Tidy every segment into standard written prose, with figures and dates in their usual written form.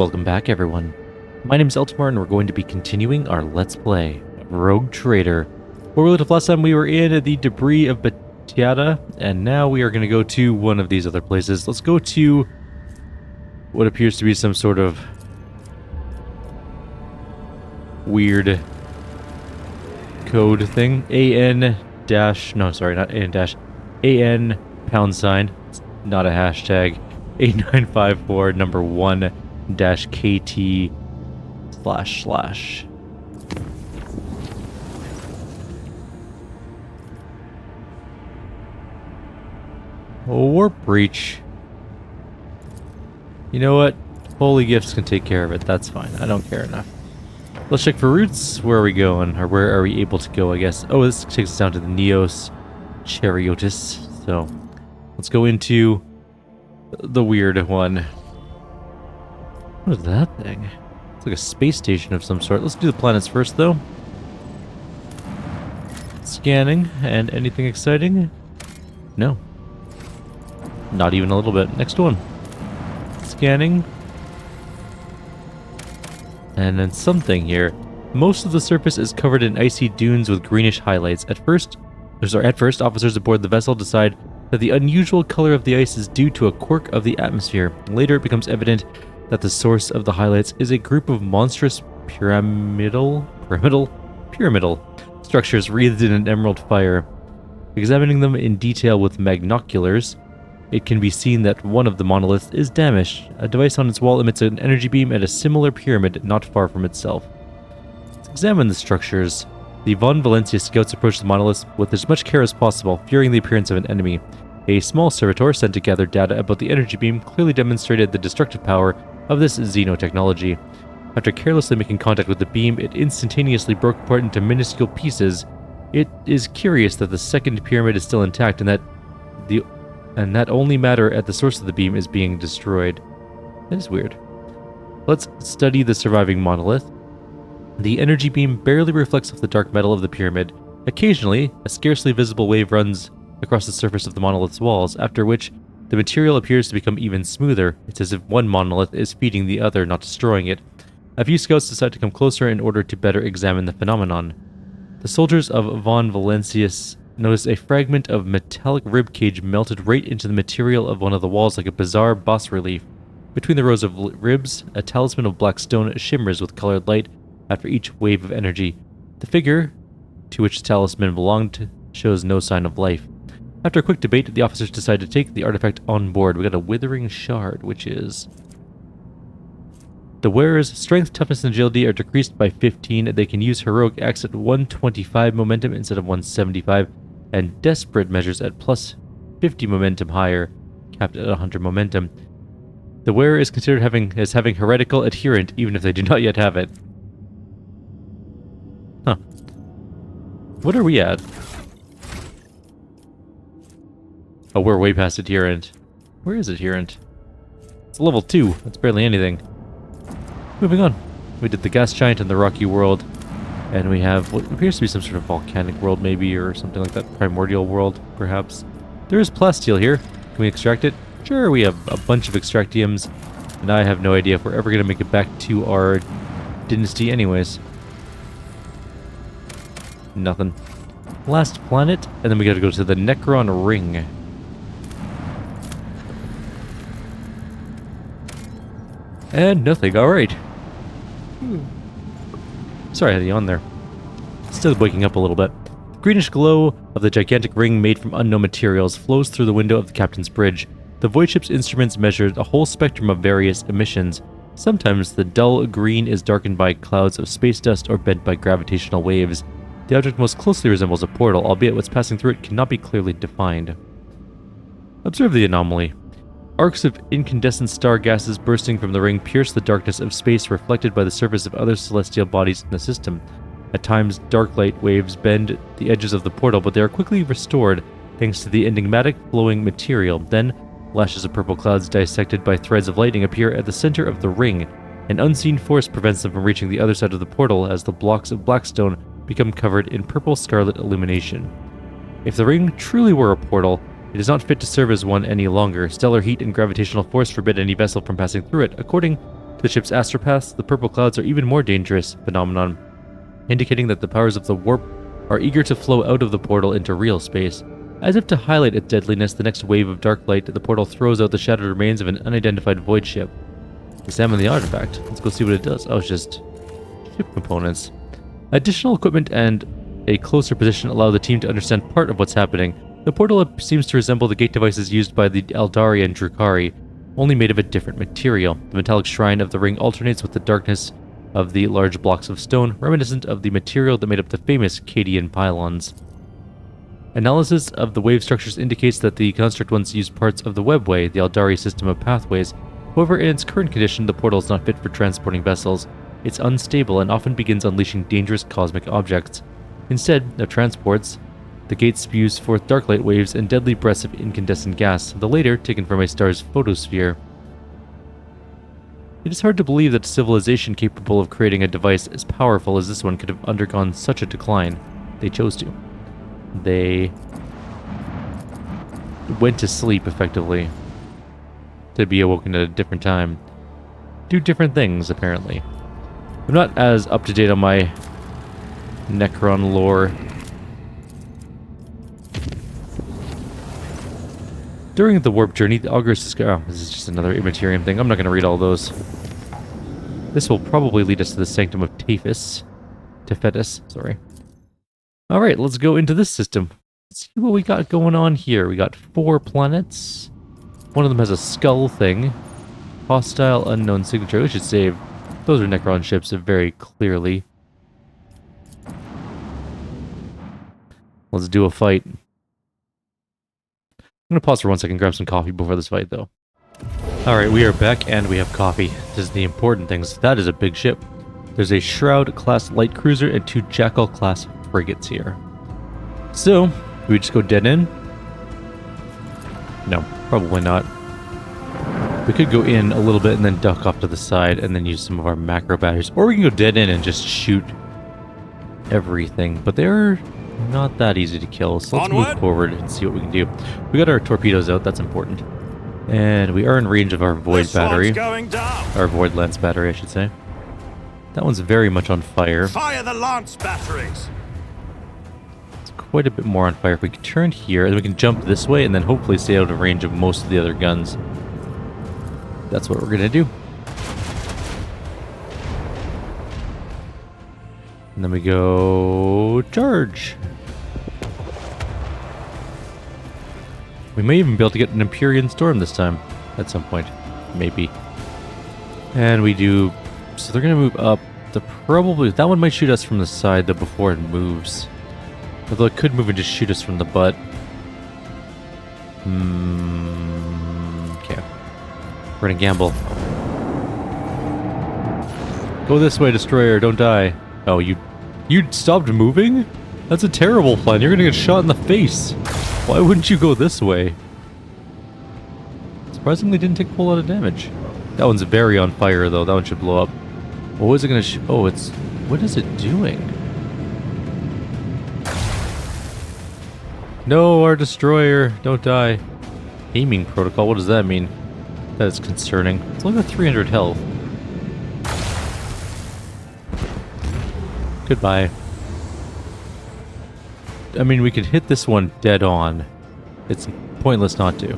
welcome back everyone. My name is Eltamar and we're going to be continuing our Let's Play of Rogue Trader. Where we left off last time, we were in the debris of Batiata, and now we are going to go to one of these other places. Let's go to what appears to be some sort of weird code thing. AN dash, no sorry, not AN dash, AN pound sign, it's not a hashtag, 8954 number 1 dash KT // warp breach. You know what? Holy gifts can take care of it. That's fine. I don't care enough. Let's check for routes. Where are we going? Or where are we able to go, I guess? Oh, this takes us down to the Neos Chariotis. So, let's go into the weird one. What is that thing? It's like a space station of some sort. Let's do the planets first, though. Scanning. And anything exciting? No. Not even a little bit. Next one. Scanning. And then something here. Most of the surface is covered in icy dunes with greenish highlights. At first, officers aboard the vessel decide that the unusual color of the ice is due to a quirk of the atmosphere. Later, it becomes evident that the source of the highlights is a group of monstrous pyramidal structures wreathed in an emerald fire. Examining them in detail with magnoculars, it can be seen that one of the monoliths is damaged. A device on its wall emits an energy beam at a similar pyramid not far from itself. Let's examine the structures. The Von Valencia scouts approach the monoliths with as much care as possible, fearing the appearance of an enemy. A small servitor sent to gather data about the energy beam clearly demonstrated the destructive power of this xenotechnology. After carelessly making contact with the beam, it instantaneously broke apart into minuscule pieces. It is curious that the second pyramid is still intact and that only matter at the source of the beam is being destroyed. That is weird. Let's study the surviving monolith. The energy beam barely reflects off the dark metal of the pyramid. Occasionally, a scarcely visible wave runs across the surface of the monolith's walls, after which the material appears to become even smoother. It's as if one monolith is feeding the other, not destroying it. A few scouts decide to come closer in order to better examine the phenomenon. The soldiers of Von Valencius notice a fragment of metallic ribcage melted right into the material of one of the walls like a bizarre bas-relief. Between the rows of ribs, a talisman of black stone shimmers with colored light after each wave of energy. The figure to which the talisman belonged shows no sign of life. After a quick debate, the officers decide to take the artifact on board. We got a withering shard, which is... The wearer's strength, toughness, and agility are decreased by 15. They can use heroic acts at 125 momentum instead of 175, and desperate measures at plus 50 momentum higher, capped at 100 momentum. The wearer is considered as having heretical adherent, even if they do not yet have it. Huh. What are we at? Oh, we're way past adherent. Where is adherent? It's level 2. That's barely anything. Moving on. We did the gas giant and the rocky world. And we have what appears to be some sort of volcanic world, maybe, or something like that. Primordial world, perhaps. There is plasteel here. Can we extract it? Sure, we have a bunch of extractiums. And I have no idea if we're ever going to make it back to our dynasty anyways. Nothing. Last planet, and then we gotta go to the Nekron Ring. And nothing, alright. Sorry I had you on there. Still waking up a little bit. The greenish glow of the gigantic ring made from unknown materials flows through the window of the captain's bridge. The void ship's instruments measured a whole spectrum of various emissions. Sometimes the dull green is darkened by clouds of space dust or bent by gravitational waves. The object most closely resembles a portal, albeit what's passing through it cannot be clearly defined. Observe the anomaly. Arcs of incandescent star gases bursting from the ring pierce the darkness of space reflected by the surface of other celestial bodies in the system. At times, dark light waves bend the edges of the portal, but they are quickly restored thanks to the enigmatic flowing material. Then, lashes of purple clouds dissected by threads of lightning appear at the center of the ring. An unseen force prevents them from reaching the other side of the portal as the blocks of blackstone become covered in purple-scarlet illumination. If the ring truly were a portal, it is not fit to serve as one any longer. Stellar heat and gravitational force forbid any vessel from passing through it. According To the ship's astropaths, the purple clouds are even more dangerous phenomenon, indicating that the powers of the warp are eager to flow out of the portal into real space. As if to highlight its deadliness, the next wave of dark light, the portal throws out the shattered remains of an unidentified void ship. Examine the artifact. Let's go see what it does. Oh, it's just ship components. Additional equipment and a closer position allow the team to understand part of what's happening. The portal seems to resemble the gate devices used by the Eldari and Drukhari, only made of a different material. The metallic shrine of the ring alternates with the darkness of the large blocks of stone, reminiscent of the material that made up the famous Cadian pylons. Analysis of the wave structures indicates that the construct once used parts of the webway, the Eldari system of pathways. However, in its current condition, the portal is not fit for transporting vessels. It's unstable and often begins unleashing dangerous cosmic objects. Instead of transports, the gate spews forth dark light waves and deadly breaths of incandescent gas, the later taken from a star's photosphere. It is hard to believe that a civilization capable of creating a device as powerful as this one could have undergone such a decline. They chose to. They went to sleep, effectively, to be awoken at a different time. Do different things, apparently. I'm not as up-to-date on my Necron lore. During the warp journey, the augurs discover... Oh, this is just another Immaterium thing. I'm not going to read all those. This will probably lead us to the Sanctum of Tethys. Sorry. Alright, let's go into this system. Let's see what we got going on here. We got 4 planets. One of them has a skull thing. Hostile unknown signature. We should save. Those are Necron ships very clearly. Let's do a fight. I'm going to pause for 1 second, grab some coffee before this fight, though. Alright, we are back, and we have coffee. This is the important things. That is a big ship. There's a Shroud-class light cruiser and 2 Jackal-class frigates here. So, do we just go dead in? No, probably not. We could go in a little bit and then duck off to the side and then use some of our macro batteries. Or we can go dead in and just shoot everything. But they're not that easy to kill, so let's move forward and see what we can do. We got our torpedoes out, that's important. And we are in range of our void battery. Our void lance battery, I should say. That one's very much on fire. Fire the lance batteries! It's quite a bit more on fire. If we can turn here, and we can jump this way, and then hopefully stay out of range of most of the other guns. That's what we're gonna do. And then we go... charge! We may even be able to get an Empyrean Storm this time. At some point. Maybe. And we do... So they're gonna move up. Probably... That one might shoot us from the side, though, before it moves. Although it could move and just shoot us from the butt. Okay. We're gonna gamble. Go this way, Destroyer. Don't die. Oh, you stopped moving? That's a terrible plan. You're gonna get shot in the face. Why wouldn't you go this way? Surprisingly, didn't take a whole lot of damage. That one's very on fire, though. That one should blow up. What was it gonna shoot? Oh, it's... What is it doing? No, our Destroyer. Don't die. Aiming protocol. What does that mean? That is concerning. It's only got 300 health. Goodbye. I mean, we could hit this one dead on. It's pointless not to.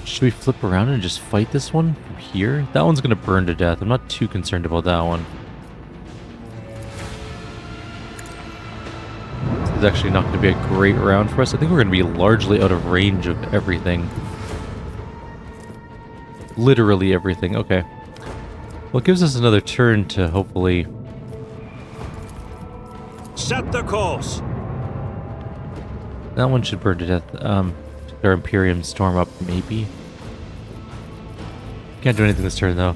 Should we flip around and just fight this one from here? That one's gonna burn to death. I'm not too concerned about that one. This is actually not going to be a great round for us. I think we're going to be largely out of range of everything. Literally everything. Okay. Well, it gives us another turn to hopefully... Set the course! That one should burn to death. Our Imperium Storm up, maybe? Can't do anything this turn, though.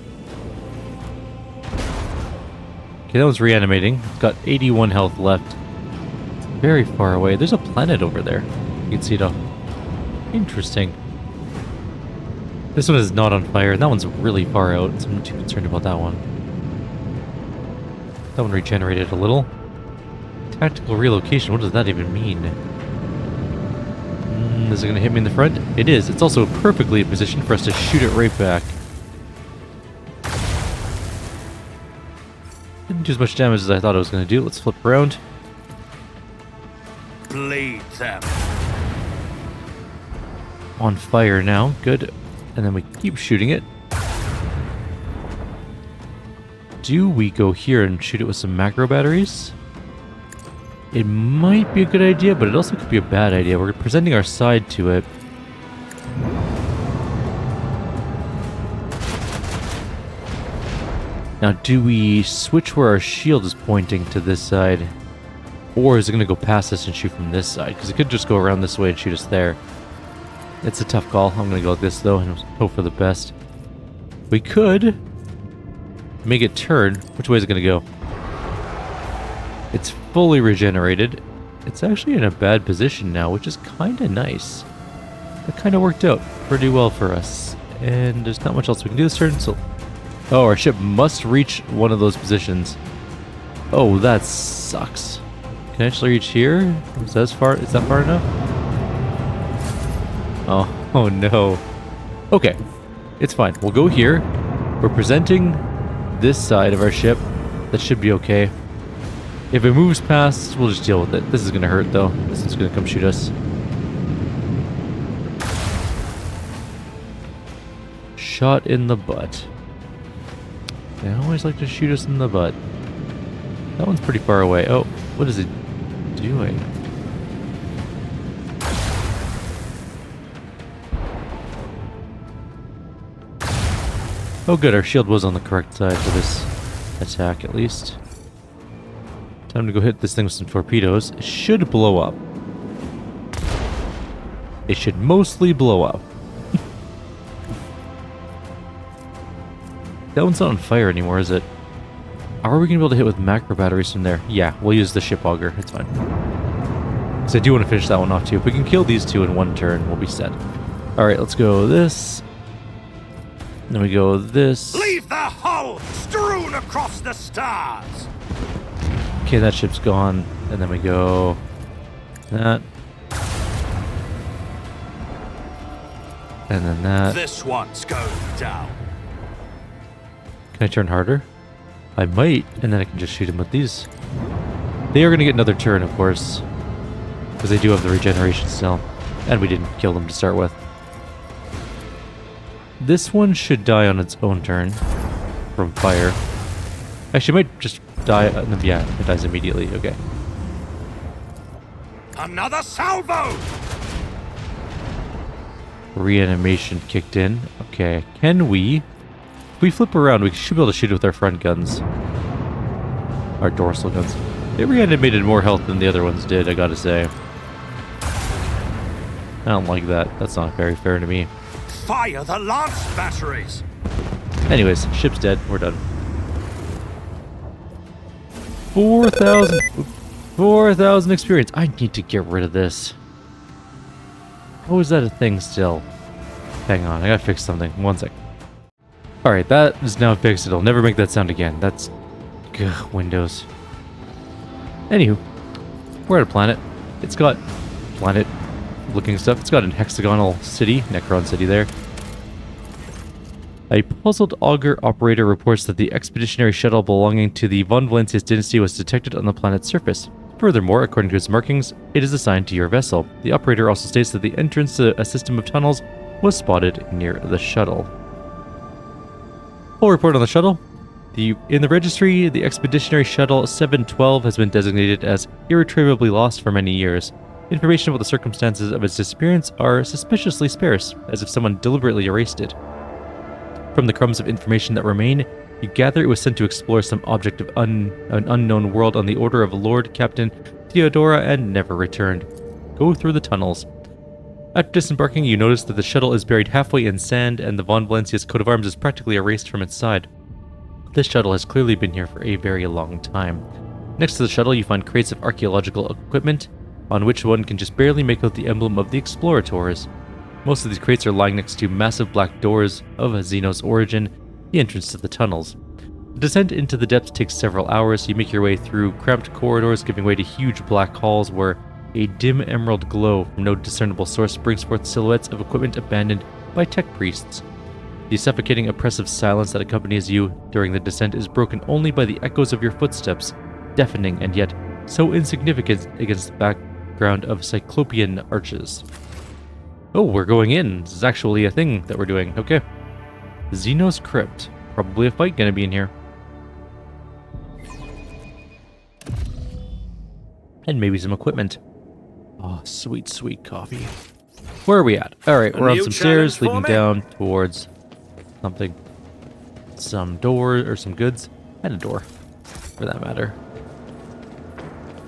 Okay, that one's reanimating. It's got 81 health left. It's very far away. There's a planet over there. You can see it all. Interesting. This one is not on fire, and that one's really far out, so I'm not too concerned about that one. That one regenerated a little. Tactical relocation, what does that even mean? Is it going to hit me in the front? It is. It's also perfectly positioned for us to shoot it right back. Didn't do as much damage as I thought I was going to do. Let's flip around. Bleed them. On fire now. Good. And then we keep shooting it. Do we go here and shoot it with some macro batteries? It might be a good idea, but it also could be a bad idea. We're presenting our side to it. Now, do we switch where our shield is pointing to this side? Or is it going to go past us and shoot from this side? Because it could just go around this way and shoot us there. It's a tough call. I'm going to go with this, though, and hope for the best. We could make it turn. Which way is it going to go? It's fully regenerated. It's actually in a bad position now, which is kind of nice. That kind of worked out pretty well for us. And there's not much else we can do this turn, so... Oh, our ship must reach one of those positions. Oh, that sucks. Can I actually reach here? Is that far enough? Oh no. Okay, it's fine. We'll go here. We're presenting this side of our ship. That should be okay. If it moves past, we'll just deal with it. This is gonna hurt though. This is gonna come shoot us. Shot in the butt. They always like to shoot us in the butt. That one's pretty far away. Oh, what is it doing? Oh good, our shield was on the correct side for this attack at least. Time to go hit this thing with some torpedoes. It should blow up. It should mostly blow up. That one's not on fire anymore, is it? Are we going to be able to hit with macro batteries from there? Yeah, we'll use the ship auger. It's fine. Because I do want to finish that one off too. If we can kill these two in one turn, we'll be set. Alright, let's go this. Then we go this. Leave the hull strewn across the stars. Okay, that ship's gone. And then we go that. And then that. This one's going down. Can I turn harder? I might, and then I can just shoot him with these. They are going to get another turn, of course. Because they do have the regeneration still. And we didn't kill them to start with. This one should die on its own turn. From fire. Actually, it might just die. Yeah, it dies immediately. Okay. Another salvo! Reanimation kicked in. Okay, can we... If we flip around, we should be able to shoot it with our front guns. Our dorsal guns. They reanimated more health than the other ones did, I gotta say. I don't like that. That's not very fair to me. Fire the lance batteries! Anyways, ship's dead. We're done. 4,000... 4,000 experience. I need to get rid of this. Oh, is that a thing still? Hang on, I gotta fix something. One sec. Alright, that is now fixed. It'll never make that sound again. That's... Ugh, Windows. Anywho, we're at a planet. It's got planet-looking stuff. It's got an hexagonal city, Necron City there. A puzzled auger operator reports that the expeditionary shuttle belonging to the Von Valencius dynasty was detected on the planet's surface. Furthermore, according to its markings, it is assigned to your vessel. The operator also states that the entrance to a system of tunnels was spotted near the shuttle. Full report on the shuttle. In the registry, the expeditionary shuttle 712 has been designated as irretrievably lost for many years. Information about the circumstances of its disappearance are suspiciously sparse, as if someone deliberately erased it. From the crumbs of information that remain, you gather it was sent to explore some object of an unknown world on the order of Lord Captain Theodora and never returned. Go through the tunnels. After disembarking, you notice that the shuttle is buried halfway in sand and the Von Valencius coat of arms is practically erased from its side. This shuttle has clearly been here for a very long time. Next to the shuttle, you find crates of archaeological equipment, on which one can just barely make out the emblem of the Explorators. Most of these crates are lying next to massive black doors of Xeno's origin, the entrance to the tunnels. The descent into the depths takes several hours. You make your way through cramped corridors, giving way to huge black halls where A dim emerald glow from no discernible source brings forth silhouettes of equipment abandoned by tech priests. The suffocating oppressive silence that accompanies you during the descent is broken only by the echoes of your footsteps, deafening and yet so insignificant against the background of cyclopean arches. Oh, we're going in. This is actually a thing that we're doing. Okay. Xenos Crypt. Probably a fight gonna be in here. And maybe some equipment. Oh, sweet, sweet coffee. Where are we at? Alright, we're on some stairs leading down towards something. Some door or some goods. And a door, for that matter.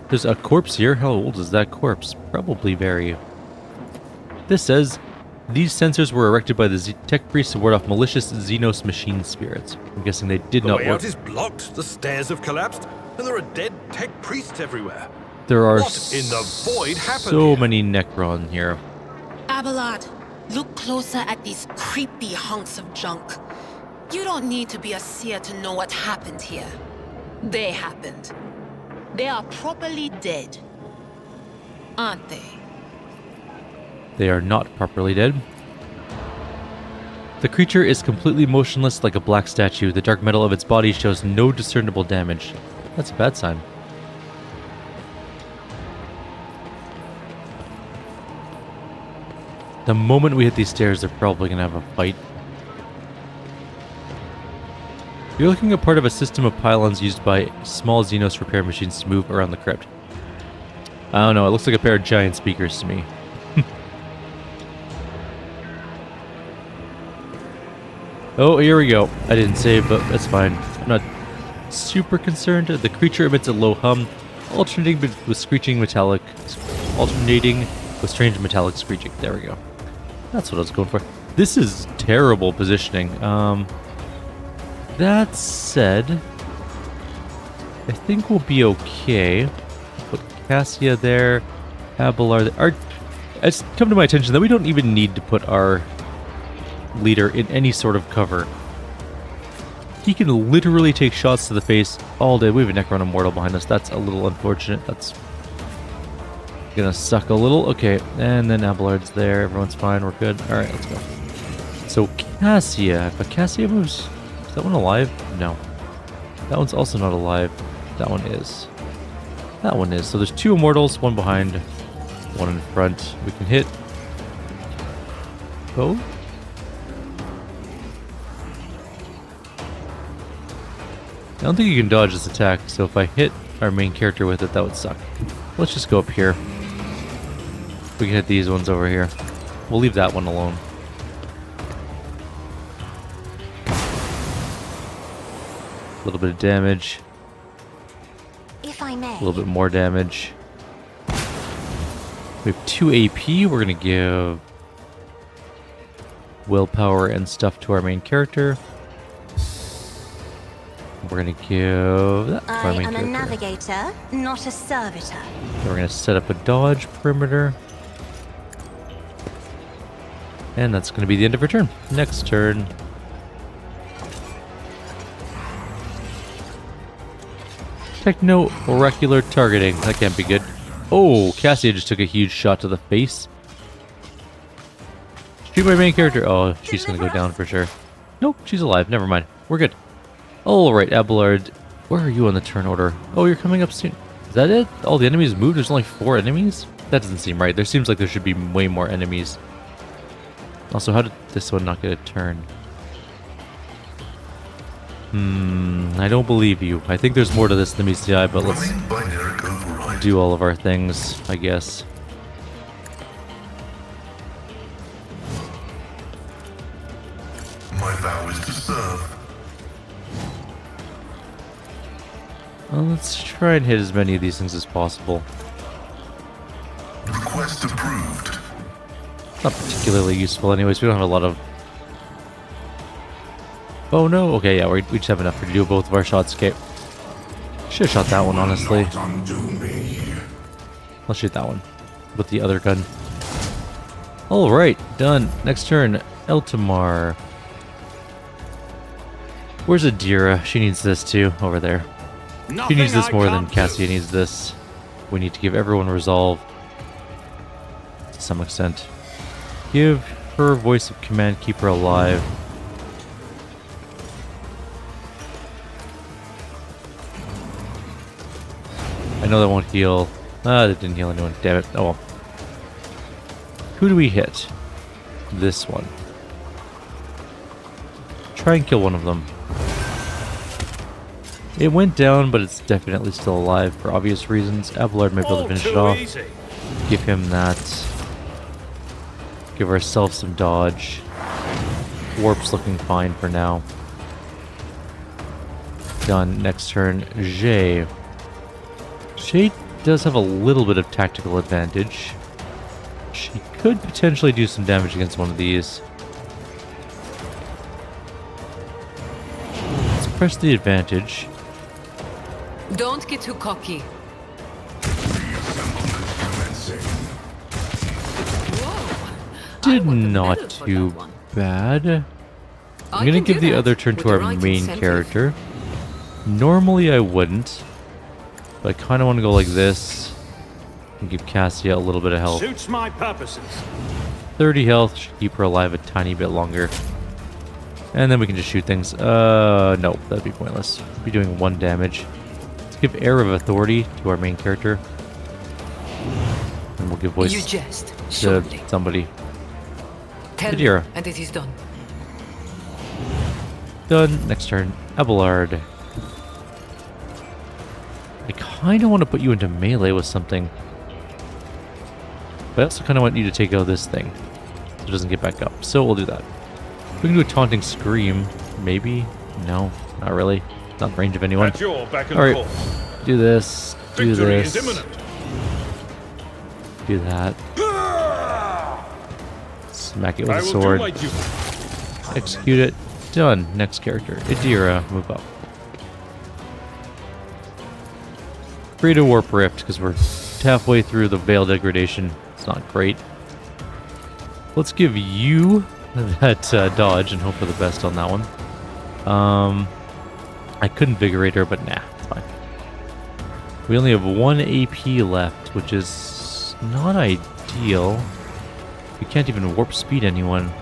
There's a corpse here. How old is that corpse? Probably very. This says, these sensors were erected by the tech priests to ward off malicious Xenos machine spirits. I'm guessing they did not work. The way out work. is blocked, the stairs have collapsed, and there are dead tech priests everywhere. There are what in the void happened so here? many Necron here. Abelard, look closer at these creepy hunks of junk. You don't need to be a seer to know what happened here. They happened. They are properly dead. Aren't they? They are not properly dead. The creature is completely motionless like a black statue. The dark metal of its body shows no discernible damage. That's a bad sign. The moment we hit these stairs, they're probably going to have a fight. You're looking at part of a system of pylons used by small Xenos repair machines to move around the crypt. I don't know, it looks like a pair of giant speakers to me. Oh, here we go. I didn't save, but that's fine. I'm not super concerned. The creature emits a low hum, alternating with strange metallic screeching. There we go. That's what I was going for. This is terrible positioning. That said, I think we'll be okay. Put Cassia there, Abelard there. It's come to my attention that we don't even need to put our leader in any sort of cover. He can literally take shots to the face all day. We have a Necron Immortal behind us. That's a little unfortunate. That's gonna suck a little. Okay, and then Abelard's there. Everyone's fine. We're good. Alright, let's go. So Cassia. But Cassia moves. Is that one alive? No. That one's also not alive. That one is. That one is. So there's two Immortals. One behind. One in front. We can hit. Oh. I don't think you can dodge this attack, so if I hit our main character with it, that would suck. Let's just go up here. We can hit these ones over here. We'll leave that one alone. A little bit of damage. If I may. A little bit more damage. We have 2 AP. We're going to give willpower and stuff to our main character. We're going to give that to our main character. I am a navigator, not a servitor. We're going to set up a dodge perimeter. And that's going to be the end of her turn. Next turn. Techno oracular targeting. That can't be good. Oh, Cassia just took a huge shot to the face. Shoot my main character. Oh, she's going to go down for sure. Nope, she's alive. Never mind. We're good. Alright, Abelard. Where are you on the turn order? Oh, you're coming up soon. Is that it? All the enemies moved? There's only 4 enemies? That doesn't seem right. There seems like there should be way more enemies. Also, how did this one not get a turn? I don't believe you. I think there's more to this than meets the eye, but let's do all of our things, I guess. My vow is to serve. Well, let's try and hit as many of these things as possible. Request approved. Not particularly useful anyways. We don't have a lot of... Oh no, okay, yeah, we just have enough to do both of our shots. Okay. Should have shot that one, honestly. Let's shoot that one with the other gun. Alright, done. Next turn, Eltamar. Where's Adira? She needs this too, over there. She needs this more than Cassia needs this. We need to give everyone resolve. to some extent. Give her voice of command, keep her alive. I know that won't heal. That didn't heal anyone. Damn it. Oh well. Who do we hit? This one. Try and kill one of them. It went down, but it's definitely still alive for obvious reasons. Abelard may be able to finish it off. Easy. Give him that. Give ourselves some dodge. Warp's looking fine for now. Done. Next turn, Jay. Jay does have a little bit of tactical advantage. She could potentially do some damage against one of these. Let's press the advantage. Don't get too cocky. Did not do bad. I'm gonna give the other turn to our main character. Normally I wouldn't, but I kind of want to go like this and give Cassia a little bit of health. Suits my purposes. 30 health should keep her alive a tiny bit longer. And then we can just shoot things. No, that'd be pointless. Be doing 1 damage. Let's give Air of Authority to our main character. And we'll give voice to somebody. Kyrieru. And it is done. Done. Next turn, Abelard. I kind of want to put you into melee with something. But I also kind of want you to take out this thing, so it doesn't get back up. So we'll do that. We can do a taunting scream, maybe? No, not really. Not in range of anyone. At your beck and All right, call. do this. Do Victory this. is imminent. Do that. Smack it with I a will sword. do my duty. Execute it. Done. Next character. Idira, move up. Create a warp rift because we're halfway through the veil degradation. It's not great. Let's give you that dodge and hope for the best on that one. I could invigorate her, but nah, it's fine. We only have 1 AP left, which is not ideal. We can't even warp speed anyone.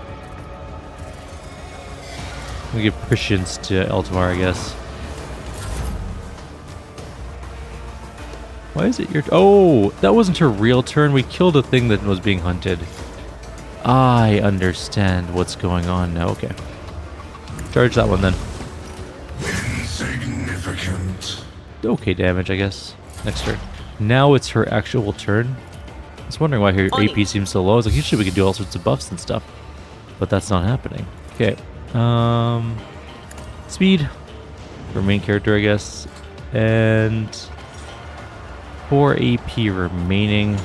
We give prescience to Eltamar, I guess. Why is it your... Oh, that wasn't her real turn. We killed a thing that was being hunted. I understand what's going on now. Okay. Charge that one then. Insignificant. Okay damage, I guess. Next turn. Now it's her actual turn. I was wondering why her AP seems so low. I was like, usually we could do all sorts of buffs and stuff. But that's not happening. Okay. Speed. For main character, I guess. And... 4 AP remaining.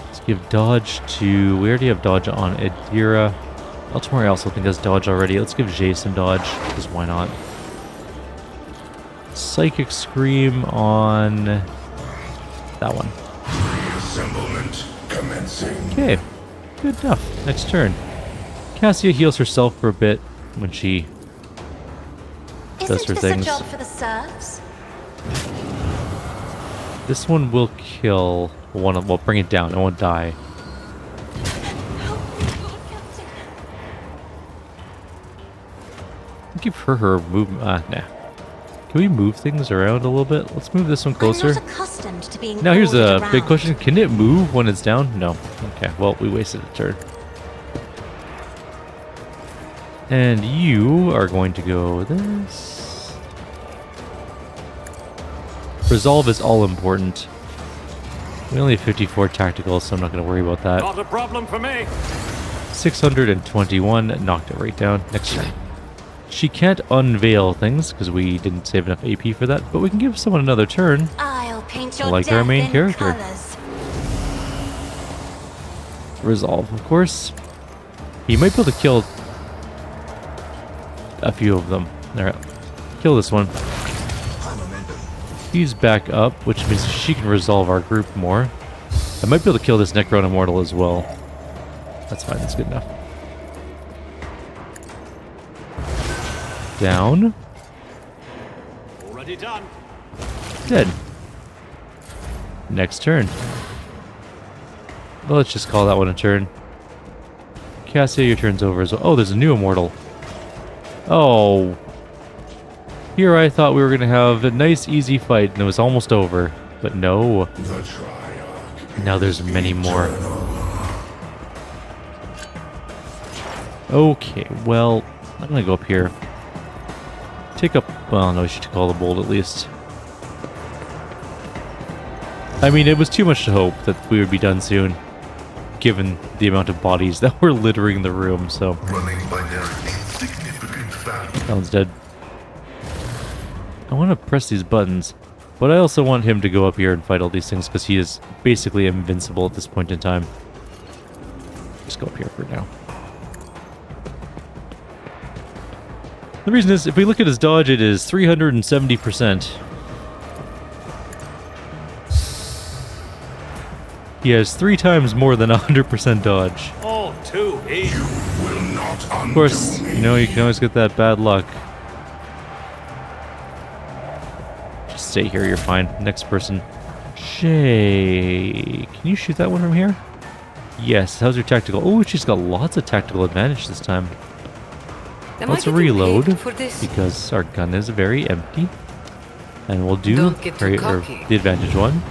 Let's give dodge to... We already have dodge on Idira. Eltamar I also think has dodge already. Let's give Jay some dodge, because why not? Psychic Scream on... that one. Reassemblement commencing. Okay, good enough. Next turn. Cassia heals herself for a bit when she does her Isn't this things. a job for the serfs? This one will kill one of... Well, bring it down. It won't die. Give her movement. Nah. Can we move things around a little bit? Let's move this one closer. I'm not accustomed to being Now here's a ordered big around. question. Can it move when it's down? No. Okay, well, we wasted a turn. And you are going to go this. Resolve is all important. We only have 54 tactical, so I'm not going to worry about that. Not a problem for me. 621, knocked it right down. Next turn. She can't unveil things because we didn't save enough AP for that, but we can give someone another turn. I'll paint your Like our death main in character. colours. Resolve, of course. He might be able to kill a few of them. Alright. Kill this one. He's back up, which means she can resolve our group more. I might be able to kill this Necron Immortal as well. That's fine, that's good enough. Down. Already done. Dead. Next turn. Well, let's just call that one a turn. Cassia, your turn's over as well. Oh, there's a new immortal. Oh. Here I thought we were going to have a nice, easy fight, and it was almost over. But no. The Triarch. Now there's many more. Okay, well, I'm going to go up here. Take up... Well, no, we should call the bolt at least. I mean, it was too much to hope that we would be done soon, given the amount of bodies that were littering the room, so... Running by their insignificant value. That one's dead. I want to press these buttons, but I also want him to go up here and fight all these things, because he is basically invincible at this point in time. Just go up here for now. The reason is, if we look at his dodge, it is 370%. He has 3 times more than 100% dodge. All too easy. You will not undo Of course, me. you know, you can always get that bad luck. Just stay here, you're fine. Next person. Shay. Can you shoot that one from here? Yes. How's your tactical? Oh, she's got lots of tactical advantage this time. Let's reload, because our gun is very empty. And we'll do Don't get too or cocky. the advantage one.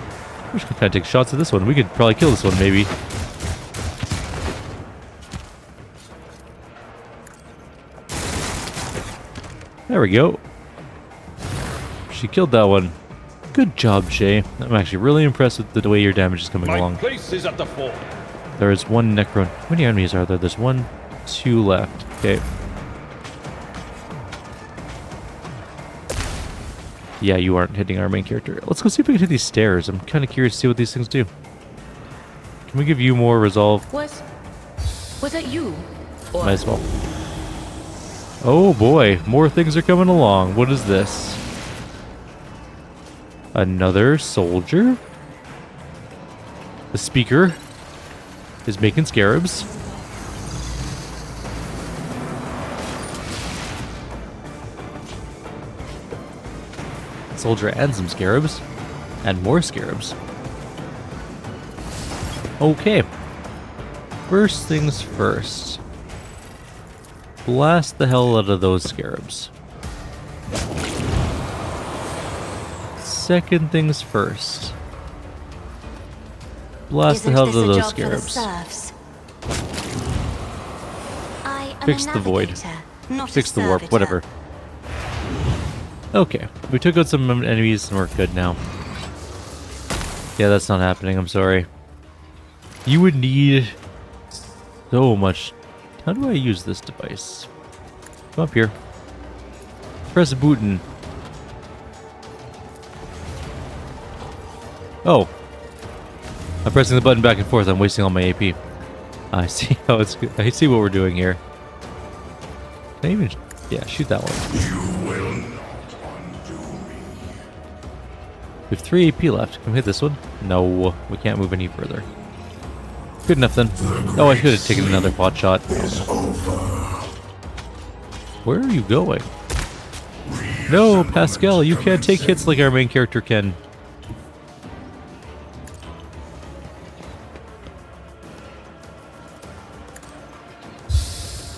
We're just gonna kind of take shots at this one. We could probably kill this one, maybe. There we go. She killed that one. Good job, Shay. I'm actually really impressed with the way your damage is coming My along. place is at the fort. There is one Necron. How many enemies are there? There's 1, 2 left. Okay. Yeah, you aren't hitting our main character. Let's go see if we can hit these stairs. I'm kind of curious to see what these things do. Can we give you more resolve? Was that you? Or Might as well. Oh boy, more things are coming along. What is this? Another soldier? The speaker is making scarabs. Soldier and some scarabs. And more scarabs. Okay. First things first. Blast the hell out of those scarabs. Second things first. Blast the hell out of those scarabs. Fix the void. Fix the warp, whatever. Okay, we took out some enemies and we're good now. Yeah, that's not happening, I'm sorry. You would need so much. How do I use this device? Come up here. Press a button. Oh. I'm pressing the button back and forth, I'm wasting all my AP. I see how it's good. I see what we're doing here. Can I even... Yeah, shoot that one. You will not undo me. We have 3 AP left. Can we hit this one? No, we can't move any further. Good enough then. Oh, I should have taken another pot shot. Where are you going? No, Pascal, you can't take hits like our main character can.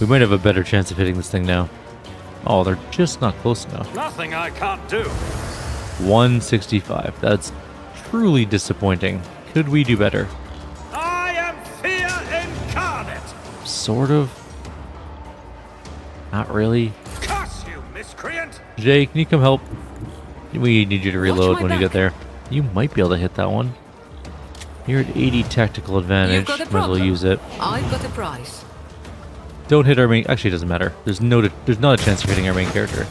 We might have a better chance of hitting this thing now. Oh, they're just not close enough. Nothing I can't do. 165. That's truly disappointing. Could we do better? I am fear incarnate. Sort of. Not really. Curse you, miscreant. Jay, can you come help? We need you to reload my when you back. get there. You might be able to hit that one. You're at 80 tactical advantage. got a Might as well problem. use it. I've got a prize. Don't hit our main... Actually, it doesn't matter. There's not a chance of hitting our main character.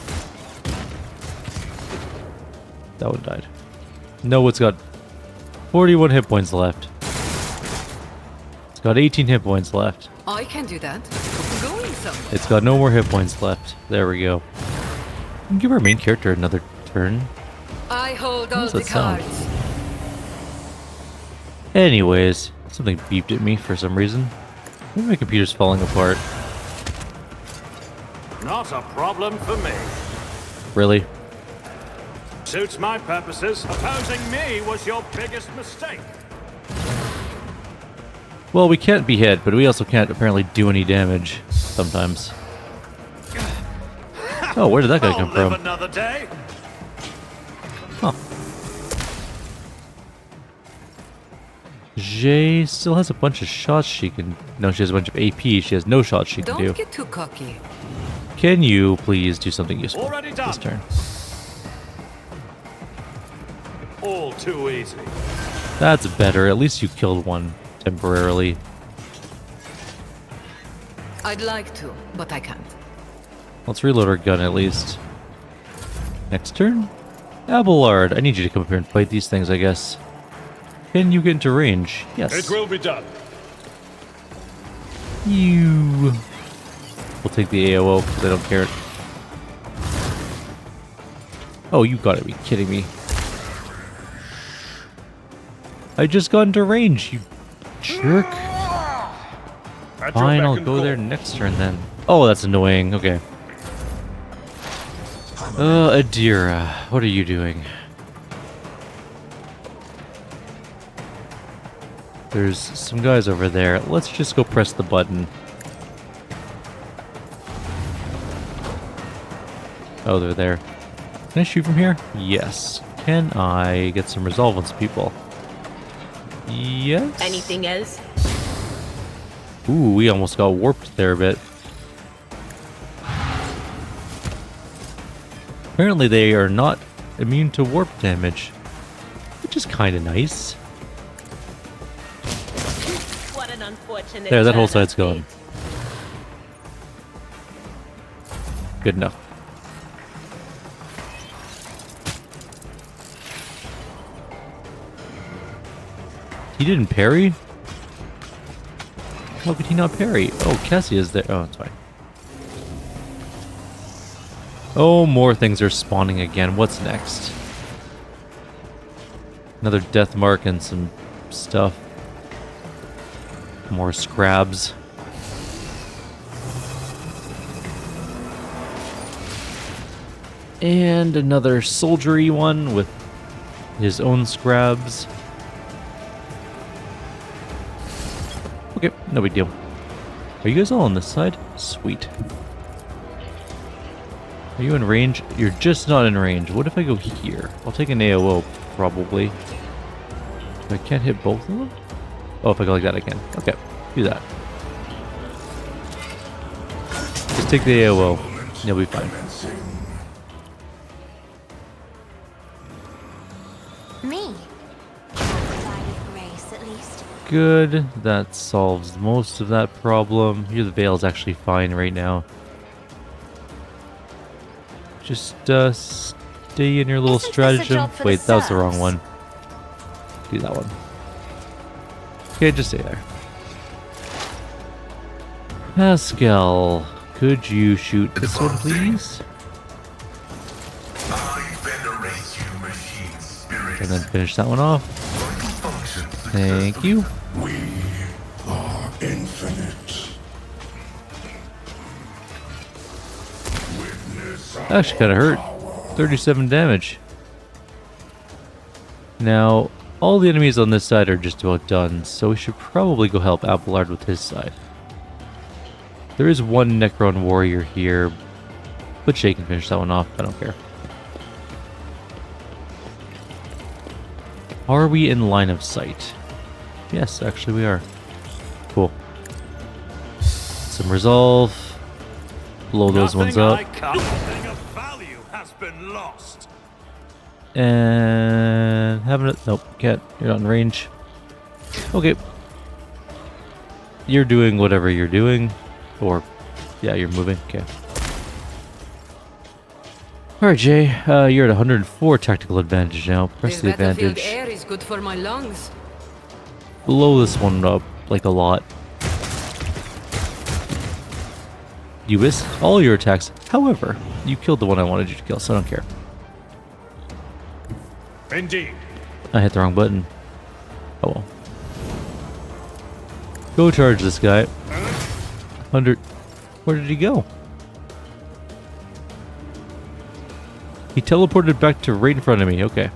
That one died. No, it's got 41 hit points left. It's got 18 hit points left. I can do that. Going somewhere. It's got no more hit points left. There we go. We can give our main character another turn. I hold all What's the that sound? cards. Anyways, something beeped at me for some reason. Maybe my computer's falling apart. Not a problem for me. Really? Suits my purposes. Opposing me was your biggest mistake. Well, we can't be hit, but we also can't apparently do any damage sometimes. Oh, where did that guy come I'll live from? another day. Huh. Jay still has a bunch of shots she can... No, she has a bunch of AP. She has no shots she can do. Don't get too cocky. Can you please do something useful Already done. this turn? All too easy. That's better. At least you killed one temporarily. I'd like to, but I can't. Let's reload our gun at least. Next turn? Abelard, I need you to come up here and fight these things, I guess. Can you get into range? Yes. It will be done. You... We'll take the AOO because I don't care. Oh, you gotta be kidding me. I just got into range, you jerk. Fine, I'll go there next turn then. Oh, that's annoying. Okay. Adira, what are you doing? There's some guys over there. Let's just go press the button. Oh, they're there. Can I shoot from here? Yes. Can I get some resolve on some people? Yes. Anything else? Ooh, we almost got warped there a bit. Apparently they are not immune to warp damage, which is kind of nice. What an unfortunate There, that whole turn of side's gone. fate. Good enough. He didn't parry? How could he not parry? Oh, Cassie is there. Oh, it's fine. Oh, more things are spawning again. What's next? Another death mark and some stuff. More scrabs. And another soldiery one with his own scrabs. Okay, no big deal. Are you guys all on this side? Sweet. Are you in range? You're just not in range. What if I go here? I'll take an AOO, probably. I can't hit both of them? Oh, if I go like that, I can. Okay, do that. Just take the AOO. You'll be fine. Me. Provided grace, at least. Good. That solves most of that problem. Here, the Veil's actually fine right now. Just stay in your little Isn't this a stratagem. job for the Wait, that was the wrong serfs? one. Do that one. Okay, just stay there. Pascal, could you shoot this one, please? I venerate you, machine spirit. And then finish that one off. Thank you. We are infinite. Witness our Actually, kind of hurt. 37 damage. Now, all the enemies on this side are just about done, so we should probably go help Abelard with his side. There is one Necron warrior here, but Shay can finish that one off. I don't care. Are we in line of sight? Yes, actually we are. Cool. Some resolve. Blow those ones up. Nothing of value has been lost. And having it. Nope, can't. You're not in range. Okay. You're doing whatever you're doing. Or, yeah, you're moving. Okay. Alright, Jay. You're at 104 tactical advantage now. Press the This battlefield advantage. air is good for my lungs. Blow this one up like a lot. You missed all your attacks. However, you killed the one I wanted you to kill, so I don't care. Indeed. I hit the wrong button. Oh well. Go charge this guy. 100. Where did he go? He teleported back to right in front of me. Okay.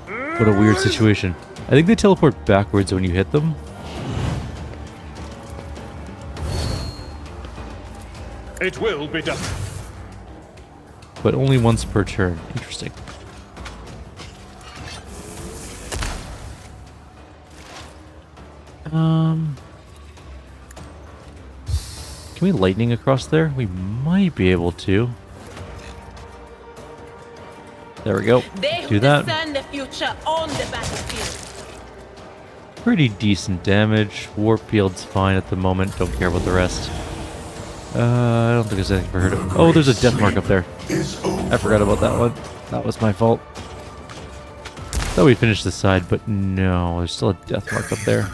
What a weird situation. I think they teleport backwards when you hit them. It will be done. But only once per turn. Interesting. Can we lightning across there? We might be able to. There we go. Do that. The future on the battlefield. Pretty decent damage. Warp field's fine at the moment. Don't care about the rest. I don't think there's anything for her to... Oh, there's a death mark up there. I forgot about that one. That was my fault. Thought we finished this side, but no. There's still a death mark up there.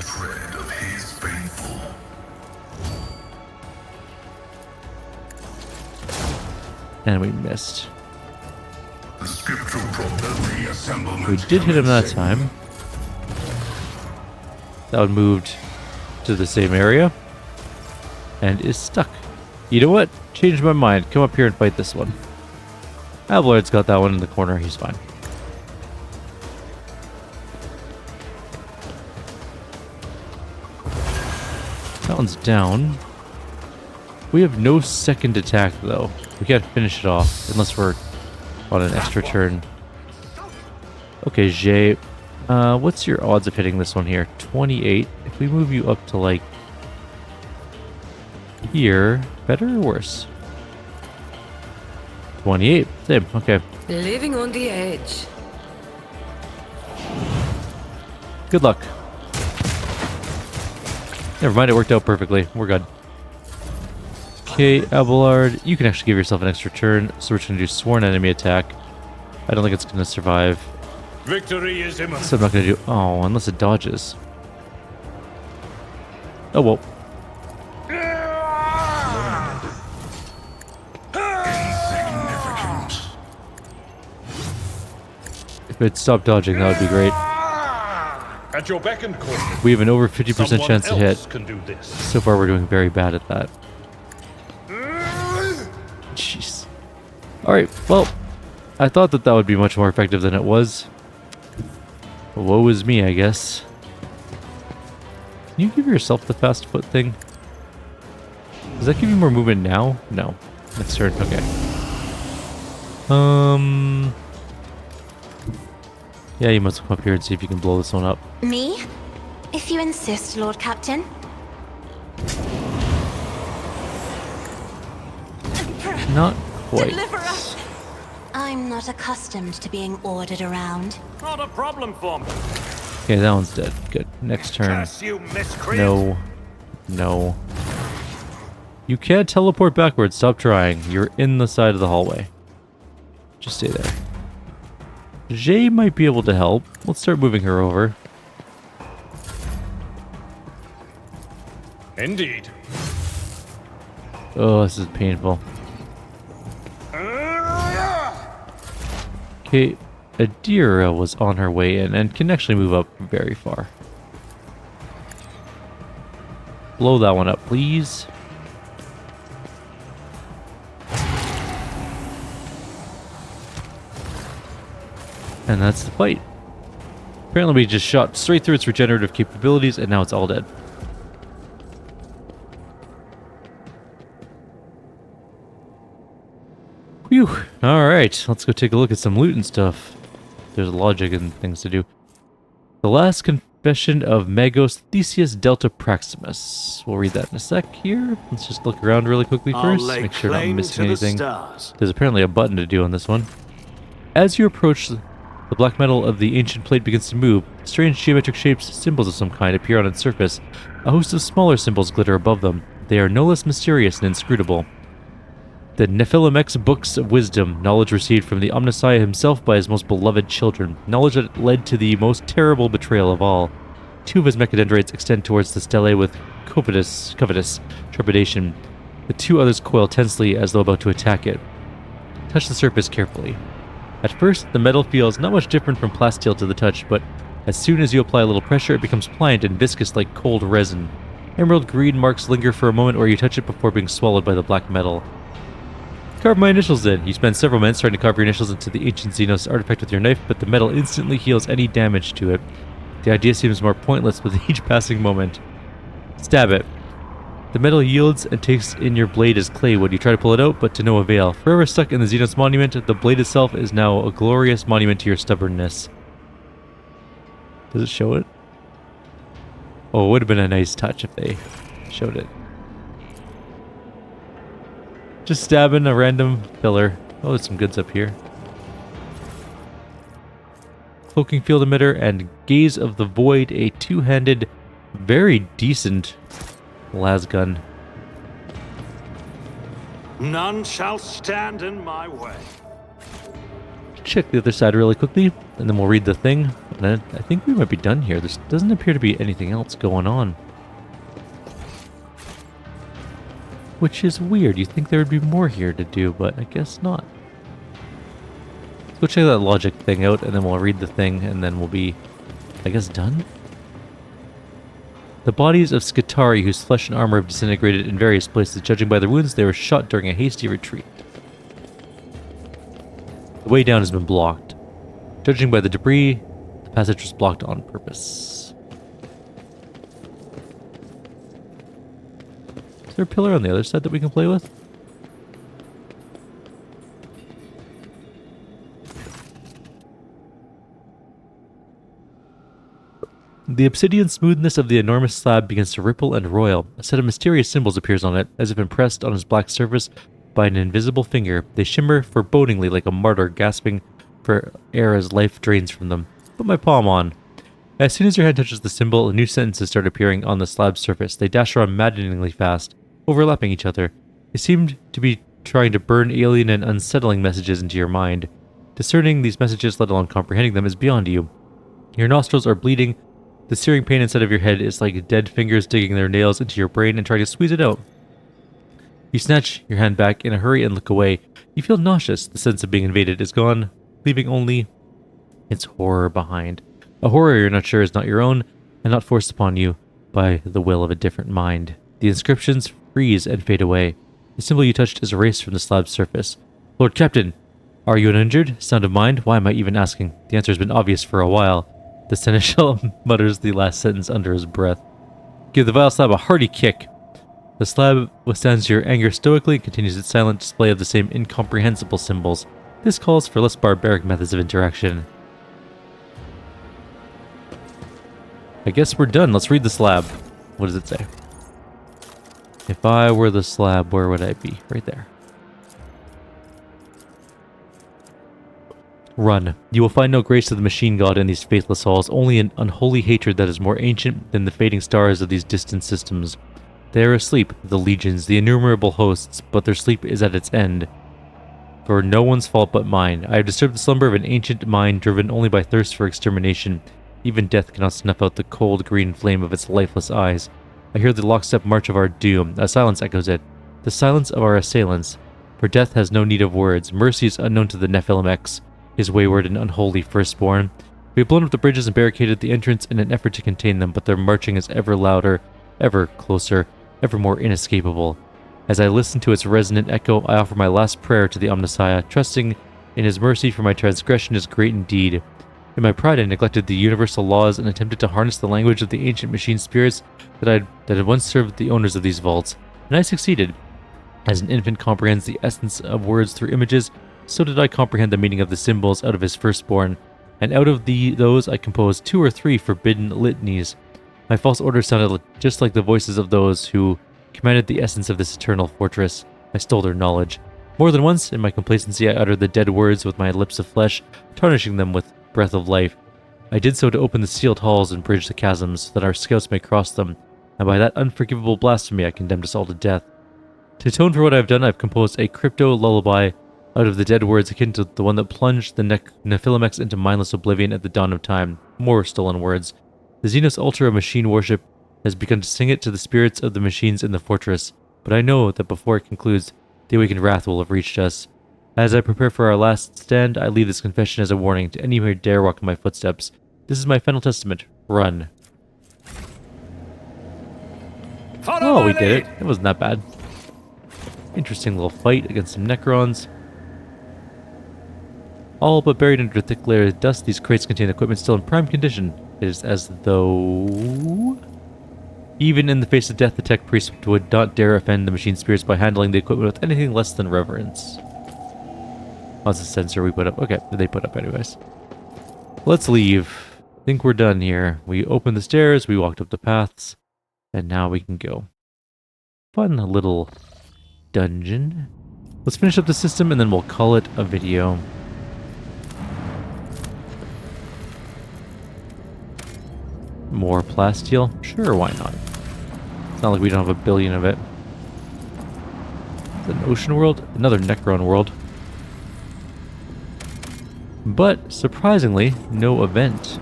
And we missed. We did hit him that time. That one moved to the same area. And is stuck. You know what? Changed my mind. Come up here and fight this one. Abelard's got that one in the corner. He's fine. That one's down. We have no second attack, though. We can't finish it off unless we're on an extra turn. Okay, Jay. What's your odds of hitting this one here? 28. If we move you up to, like, here, better or worse? 28. Same. Okay. Living on the edge. Good luck. Never mind, it worked out perfectly. We're good. Okay, Abelard, you can actually give yourself an extra turn, so we're just going to do Sworn Enemy Attack. I don't think it's going to survive. Victory is imminent. So I'm not going to do... Oh, unless it dodges. Oh, well. If it stopped dodging, that would be great. At your beck and call. We have an over 50% chance to hit. Can do this. So far, we're doing very bad at that. Jeez. Alright, well, I thought that that would be much more effective than it was. Woe is me, I guess. Can you give yourself the fast foot thing? Does that give you more movement now? No. Next turn, okay. Yeah, you must come up here and see if you can blow this one up. Me? If you insist, Lord Captain. Not quite. Deliver us! I'm not accustomed to being ordered around. Not a problem for me. Okay, that one's dead. Good. Next turn. Curse you, miscreant. No. No. You can't teleport backwards. Stop trying. You're in the side of the hallway. Just stay there. Jay might be able to help. Let's start moving her over. Indeed. Oh, this is painful. Okay, Adira was on her way in and can actually move up very far. Blow that one up, please. And that's the fight. Apparently we just shot straight through its regenerative capabilities and now it's all dead. Phew. Alright, let's go take a look at some loot and stuff. There's logic and things to do. The last confession of Magos Theseus Delta Praximus. We'll read that in a sec here. Let's just look around really quickly first. Make sure I'm not missing anything. There's apparently a button to do on this one. As you approach the black metal of the ancient plate begins to move. Strange geometric shapes, symbols of some kind, appear on its surface. A host of smaller symbols glitter above them. They are no less mysterious and inscrutable. The Nephilimek's books of wisdom, knowledge received from the Omnissiah himself by his most beloved children, knowledge that led to the most terrible betrayal of all. Two of his mechadendrites extend towards the stele with covetous trepidation. The two others coil tensely as though about to attack it. Touch the surface carefully. At first, the metal feels not much different from plasteel to the touch, but as soon as you apply a little pressure, it becomes pliant and viscous like cold resin. Emerald green marks linger for a moment where you touch it before being swallowed by the black metal. Carve my initials in. You spend several minutes trying to carve your initials into the ancient Xenos artifact with your knife, but the metal instantly heals any damage to it. The idea seems more pointless with each passing moment. Stab it. The metal yields and takes in your blade as clay would. You try to pull it out, but to no avail. Forever stuck in the Xenos monument, the blade itself is now a glorious monument to your stubbornness. Does it show it? Oh, it would have been a nice touch if they showed it. Just stabbing a random pillar. Oh, there's some goods up here. Cloaking field emitter and gaze of the void, a two-handed, very decent las gun. None shall stand in my way. Check the other side really quickly, and then we'll read the thing. And then I think we might be done here. There doesn't appear to be anything else going on. Which is weird. You'd think there would be more here to do, but I guess not. Let's go check that logic thing out, and then we'll read the thing, and then we'll be, I guess, done? The bodies of Skitari, whose flesh and armor have disintegrated in various places. Judging by their wounds, they were shot during a hasty retreat. The way down has been blocked. Judging by the debris, the passage was blocked on purpose. Is there a pillar on the other side that we can play with? The obsidian smoothness of the enormous slab begins to ripple and roil. A set of mysterious symbols appears on it, as if impressed on its black surface by an invisible finger. They shimmer forebodingly like a martyr gasping for air as life drains from them. Put my palm on. As soon as your hand touches the symbol, new sentences start appearing on the slab's surface. They dash around maddeningly fast, overlapping each other. They seemed to be trying to burn alien and unsettling messages into your mind. Discerning these messages, let alone comprehending them, is beyond you. Your nostrils are bleeding. The searing pain inside of your head is like dead fingers digging their nails into your brain and trying to squeeze it out. You snatch your hand back in a hurry and look away. You feel nauseous. The sense of being invaded is gone, leaving only its horror behind. A horror you're not sure is not your own, and not forced upon you by the will of a different mind. The inscriptions freeze and fade away. The symbol you touched is erased from the slab's surface. Lord Captain, are you uninjured? Sound of mind? Why am I even asking? The answer has been obvious for a while. The seneschal mutters the last sentence under his breath. Give the vile slab a hearty kick. The slab withstands your anger stoically and continues its silent display of the same incomprehensible symbols. This calls for less barbaric methods of interaction. I guess we're done. Let's read the slab. What does it say? If I were the slab, where would I be? Right there. Run. You will find no grace of the machine god in these faithless halls, only an unholy hatred that is more ancient than the fading stars of these distant systems. They are asleep, the legions, the innumerable hosts, but their sleep is at its end. For no one's fault but mine. I have disturbed the slumber of an ancient mind driven only by thirst for extermination. Even death cannot snuff out the cold green flame of its lifeless eyes. I hear the lockstep march of our doom. A silence echoes it. The silence of our assailants. For death has no need of words. Mercy is unknown to the Nephilim X, his wayward and unholy firstborn. We have blown up the bridges and barricaded the entrance in an effort to contain them, but their marching is ever louder, ever closer, ever more inescapable. As I listen to its resonant echo, I offer my last prayer to the Omnissiah, trusting in his mercy, for my transgression is great indeed. In my pride, I neglected the universal laws and attempted to harness the language of the ancient machine spirits that had once served the owners of these vaults, and I succeeded. As an infant comprehends the essence of words through images, so did I comprehend the meaning of the symbols out of his firstborn, and out of those I composed 2 or 3 forbidden litanies. My false orders sounded just like the voices of those who commanded the essence of this eternal fortress. I stole their knowledge. More than once, in my complacency, I uttered the dead words with my lips of flesh, tarnishing them with breath of life. I did so to open the sealed halls and bridge the chasms, so that our scouts may cross them, and by that unforgivable blasphemy I condemned us all to death. To atone for what I have done, I have composed a crypto lullaby out of the dead words akin to the one that plunged the Nephilimex into mindless oblivion at the dawn of time. More stolen words. The Xenos altar of machine worship has begun to sing it to the spirits of the machines in the fortress, but I know that before it concludes, the awakened wrath will have reached us. As I prepare for our last stand, I leave this confession as a warning to any who dare walk in my footsteps. This is my final testament. Run. Oh, we did it. It wasn't that bad. Interesting little fight against some Nekrons. All but buried under a thick layer of dust, these crates contain equipment still in prime condition. It is as though Even in the face of death, the tech priest would not dare offend the machine spirits by handling the equipment with anything less than reverence. Oh, that's a sensor we put up. Okay, they put up anyways. Let's leave. I think we're done here. We opened the stairs, we walked up the paths, and now we can go. Fun little dungeon. Let's finish up the system and then we'll call it a video. More plasteel? Sure, why not? It's not like we don't have a billion of it. Is it an ocean world? Another Necron world. But, surprisingly, no event.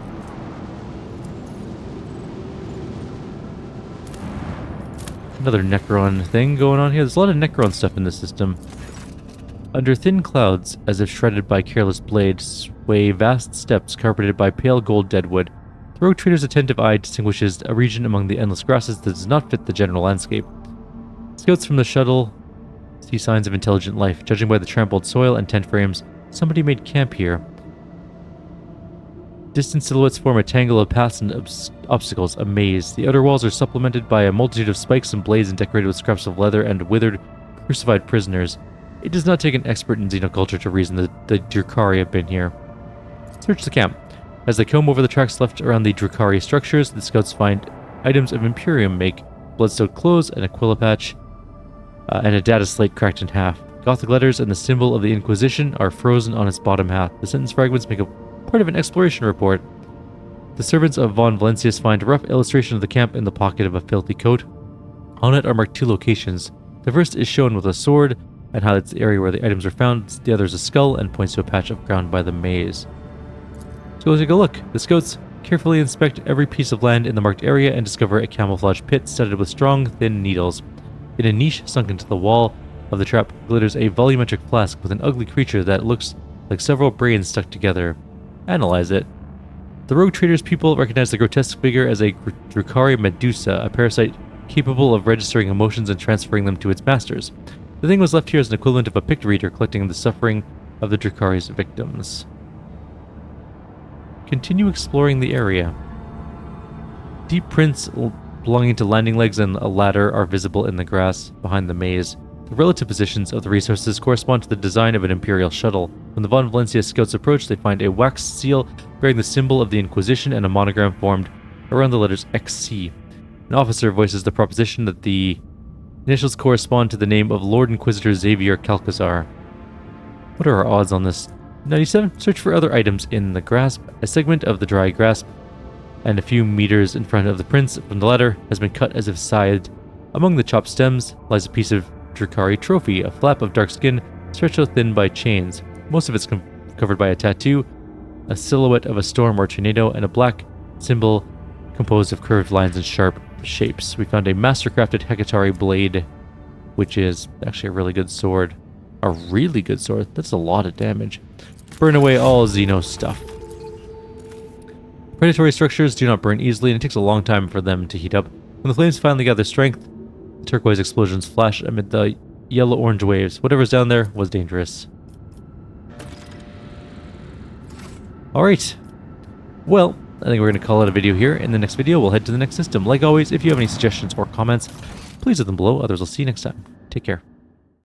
Another Necron thing going on here. There's a lot of Necron stuff in this system. Under thin clouds, as if shredded by careless blades, sway vast steppes carpeted by pale gold deadwood. The rogue trader's attentive eye distinguishes a region among the endless grasses that does not fit the general landscape. Scouts from the shuttle see signs of intelligent life. Judging by the trampled soil and tent frames, somebody made camp here. Distant silhouettes form a tangle of paths and obstacles, a maze. The outer walls are supplemented by a multitude of spikes and blades and decorated with scraps of leather and withered, crucified prisoners. It does not take an expert in xenoculture to reason that the Drukhari have been here. Search the camp. As they comb over the tracks left around the Drukhari structures, the scouts find items of Imperium make, bloodstone clothes, and a quilla patch, and a data slate cracked in half. Gothic letters and the symbol of the Inquisition are frozen on its bottom half. The sentence fragments make a part of an exploration report. The servants of von Valencius find a rough illustration of the camp in the pocket of a filthy coat. On it are marked two locations. The first is shown with a sword and highlights the area where the items are found. The other is a skull and points to a patch of ground by the maze. So let's take a look. The scouts carefully inspect every piece of land in the marked area and discover a camouflage pit studded with strong, thin needles. In a niche sunk into the wall of the trap glitters a volumetric flask with an ugly creature that looks like several brains stuck together. Analyze it. The rogue trader's people recognize the grotesque figure as a Drukhari Medusa, a parasite capable of registering emotions and transferring them to its masters. The thing was left here as an equivalent of a picked reader collecting the suffering of the Drukhari's victims. Continue exploring the area. Deep prints belonging to landing legs and a ladder are visible in the grass behind the maze. The relative positions of the resources correspond to the design of an Imperial shuttle. When the Von Valencia scouts approach, they find a wax seal bearing the symbol of the Inquisition and a monogram formed around the letters XC. An officer voices the proposition that the initials correspond to the name of Lord Inquisitor Xavier Calcazar. What are our odds on this? 97. Search for other items in the grasp. A segment of the dry grasp and a few meters in front of the prince from the ladder has been cut as if scythed. Among the chopped stems lies a piece of Drukhari trophy, a flap of dark skin stretched out thin by chains. Most of it's covered by a tattoo, a silhouette of a storm or tornado, and a black symbol composed of curved lines and sharp shapes. We found a master-crafted Hekatari blade, which is actually a really good sword. A really good sword. That's a lot of damage. Burn away all Xeno stuff. Predatory structures do not burn easily, and it takes a long time for them to heat up. When the flames finally gather strength, the turquoise explosions flash amid the yellow-orange waves. Whatever's down there was dangerous. Alright. Well, I think we're going to call it a video here. In the next video, we'll head to the next system. Like always, if you have any suggestions or comments, please leave them below. Others will see you next time. Take care.